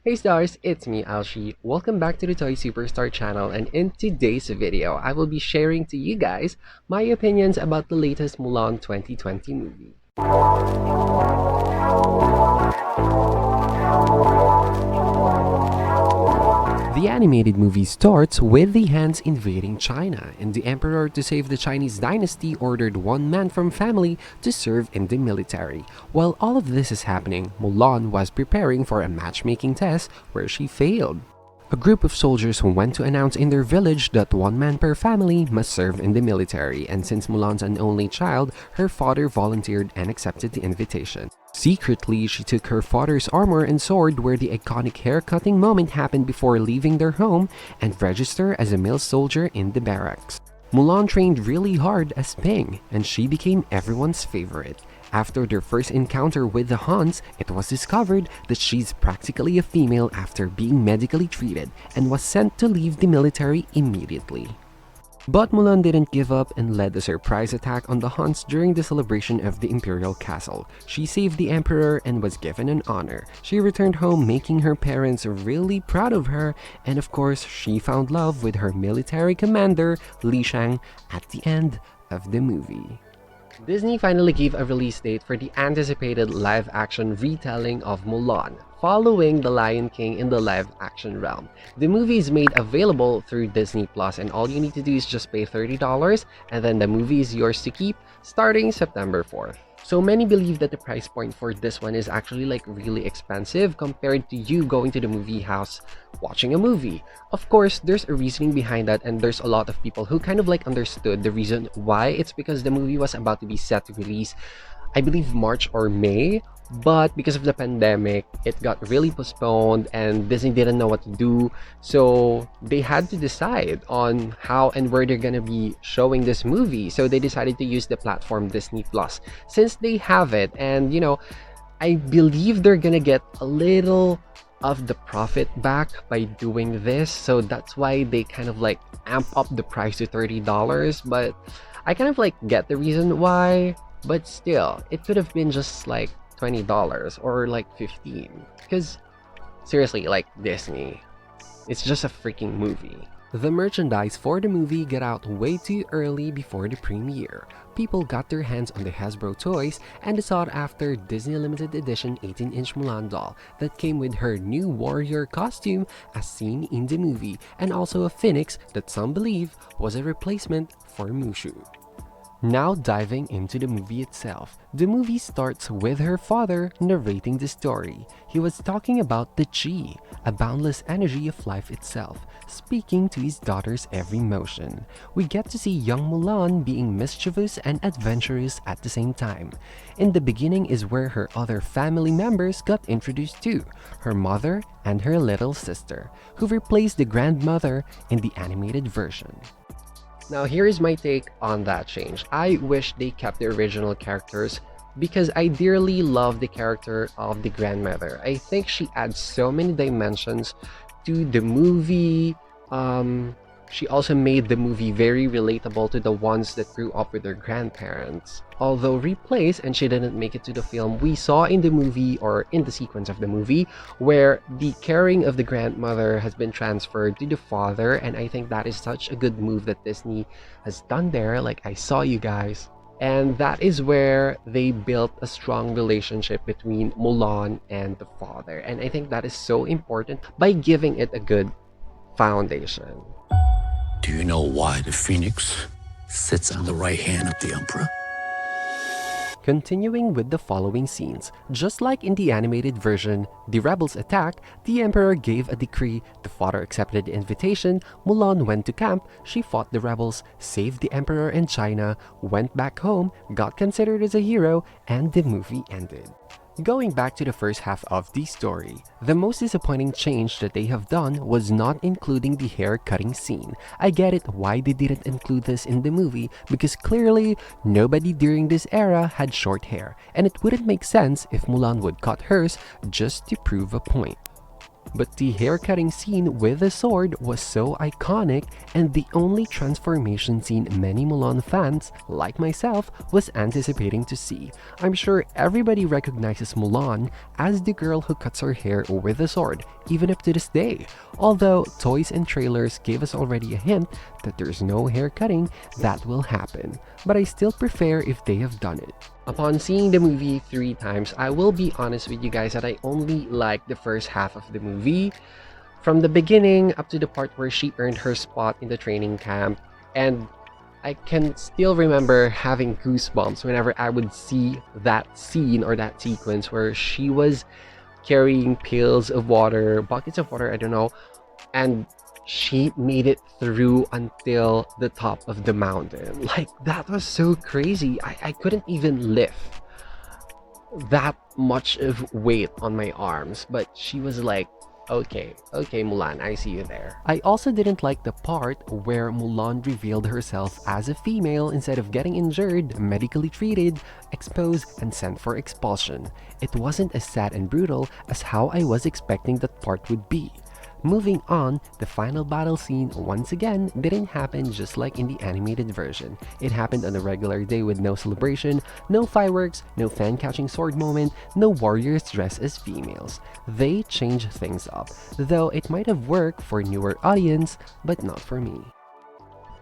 Hey stars, it's me Alshi. Welcome back to the Toy Superstar channel, and in today's video, I will be sharing to you guys my opinions about the latest Mulan 2020 movie. The animated movie starts with the Hans invading China, and the emperor, to save the Chinese dynasty, ordered one man from family to serve in the military. While all of this is happening, Mulan was preparing for a matchmaking test where she failed. A group of soldiers went to announce in their village that one man per family must serve in the military, and since Mulan's an only child, her father volunteered and accepted the invitation. Secretly, she took her father's armor and sword where the iconic hair-cutting moment happened before leaving their home and registered as a male soldier in the barracks. Mulan trained really hard as Ping, and she became everyone's favorite. After their first encounter with the Huns, it was discovered that she's practically a female after being medically treated and was sent to leave the military immediately. But Mulan didn't give up and led a surprise attack on the Huns during the celebration of the Imperial Castle. She saved the Emperor and was given an honor. She returned home, making her parents really proud of her, and of course, she found love with her military commander, Li Shang, at the end of the movie. Disney finally gave a release date for the anticipated live-action retelling of Mulan, following The Lion King in the live-action realm. The movie is made available through Disney Plus, and all you need to do is just pay $30, and then the movie is yours to keep starting September 4th. So many believe that the price point for this one is actually really expensive compared to you going to the movie house watching a movie. Of course, there's a reasoning behind that, and there's a lot of people who kind of understood the reason why. It's because the movie was about to be set to release, I believe, March or May, but because of the pandemic, it got really postponed and Disney didn't know what to do. So they had to decide on how and where they're gonna be showing this movie. So they decided to use the platform Disney Plus since they have it. And I believe they're gonna get a little of the profit back by doing this. So that's why they kind of amp up the price to $30. But I kind of get the reason why. But still, it could have been just $20 or $15, because seriously, Disney, it's just a freaking movie. The merchandise for the movie got out way too early before the premiere. People got their hands on the Hasbro toys and the sought-after Disney limited edition 18-inch Mulan doll that came with her new warrior costume as seen in the movie, and also a phoenix that some believe was a replacement for Mushu. Now diving into the movie itself, the movie starts with her father narrating the story. He was talking about the Qi, a boundless energy of life itself, speaking to his daughter's every motion. We get to see young Mulan being mischievous and adventurous at the same time. In the beginning is where her other family members got introduced to, her mother and her little sister, who replaced the grandmother in the animated version. Now here is my take on that change. I wish they kept the original characters because I dearly love the character of the grandmother. I think she adds so many dimensions to the movie. She also made the movie very relatable to the ones that grew up with their grandparents. Although replaced and she didn't make it to the film, we saw in the movie, or in the sequence of the movie, where the caring of the grandmother has been transferred to the father, and I think that is such a good move that Disney has done there. I saw you guys. And that is where they built a strong relationship between Mulan and the father. And I think that is so important by giving it a good foundation. Do you know why the phoenix sits on the right hand of the emperor? Continuing with the following scenes, just like in the animated version, the rebels attack, the emperor gave a decree, the father accepted the invitation, Mulan went to camp, she fought the rebels, saved the emperor in China, went back home, got considered as a hero, and the movie ended. Going back to the first half of the story, the most disappointing change that they have done was not including the hair cutting scene. I get it why they didn't include this in the movie, because clearly nobody during this era had short hair, and it wouldn't make sense if Mulan would cut hers just to prove a point. but the haircutting scene with the sword was so iconic and the only transformation scene many Mulan fans, like myself, was anticipating to see. I'm sure everybody recognizes Mulan as the girl who cuts her hair with a sword, even up to this day. Although toys and trailers gave us already a hint that there's no hair cutting that will happen, but I still prefer if they have done it. Upon seeing the movie 3 times, I will be honest with you guys that I only liked the first half of the movie. From the beginning up to the part where she earned her spot in the training camp, and I can still remember having goosebumps whenever I would see that scene or that sequence where she was carrying pails of water, buckets of water, I don't know, and she made it through until the top of the mountain. Like, that was so crazy. I couldn't even lift that much of weight on my arms, but she was like, okay, Mulan, I see you there. I also didn't like the part where Mulan revealed herself as a female instead of getting injured, medically treated, exposed, and sent for expulsion. It wasn't as sad and brutal as how I was expecting that part would be. Moving on, the final battle scene once again didn't happen just like in the animated version. It happened on a regular day with no celebration, no fireworks, no fan-catching sword moment, no warriors dressed as females. They changed things up, though it might have worked for newer audience, but not for me.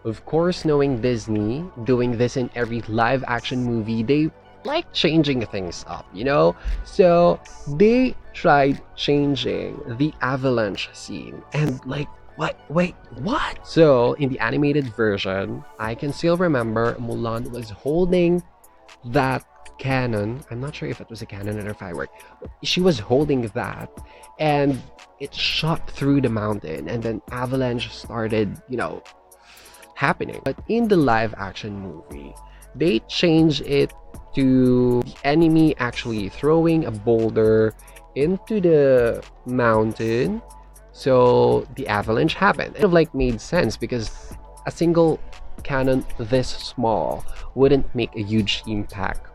Of course, knowing Disney, doing this in every live-action movie, they like changing things up, you know? So they tried changing the avalanche scene and like, what? Wait, what? So in the animated version, I can still remember Mulan was holding that cannon. I'm not sure if it was a cannon or a firework. She was holding that and it shot through the mountain and then avalanche started, you know, happening. But in the live action movie, they changed it to the enemy actually throwing a boulder into the mountain, so the avalanche happened. It kind of like made sense because a single cannon this small wouldn't make a huge impact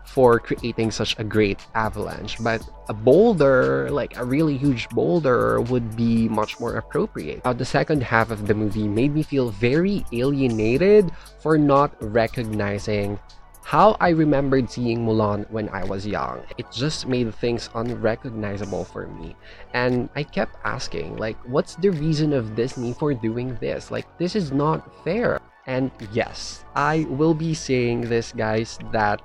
for creating such a great avalanche, but a boulder, like a really huge boulder, would be much more appropriate. Now, the second half of the movie made me feel very alienated for not recognizing how I remembered seeing Mulan when I was young. It just made things unrecognizable for me. And I kept asking, like, what's the reason of Disney for doing this? Like, this is not fair. And yes, I will be saying this, guys, that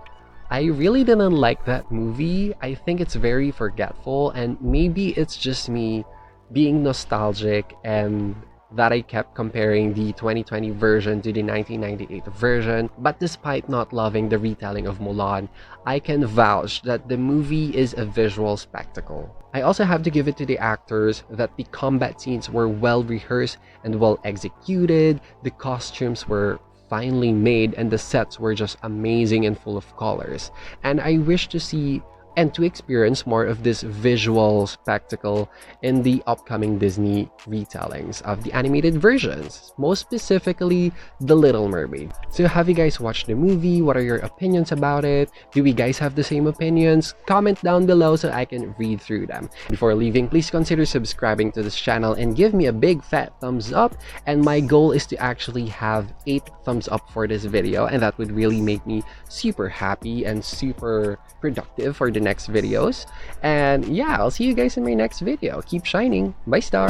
I really didn't like that movie. I think it's very forgetful, and maybe it's just me being nostalgic and that I kept comparing the 2020 version to the 1998 version. But despite not loving the retelling of Mulan, I can vouch that the movie is a visual spectacle. I also have to give it to the actors that the combat scenes were well rehearsed and well executed. The costumes were finely made and the sets were just amazing and full of colors. And I wish to see and to experience more of this visual spectacle in the upcoming Disney retellings of the animated versions, most specifically The Little Mermaid. So have you guys watched the movie? What are your opinions about it? Do we guys have the same opinions? Comment down below so I can read through them. Before leaving, please consider subscribing to this channel and give me a big fat thumbs up. And my goal is to actually have 8 thumbs up for this video, and that would really make me super happy and super productive for the next videos. And yeah, I'll see you guys in my next video. Keep shining. Bye, star.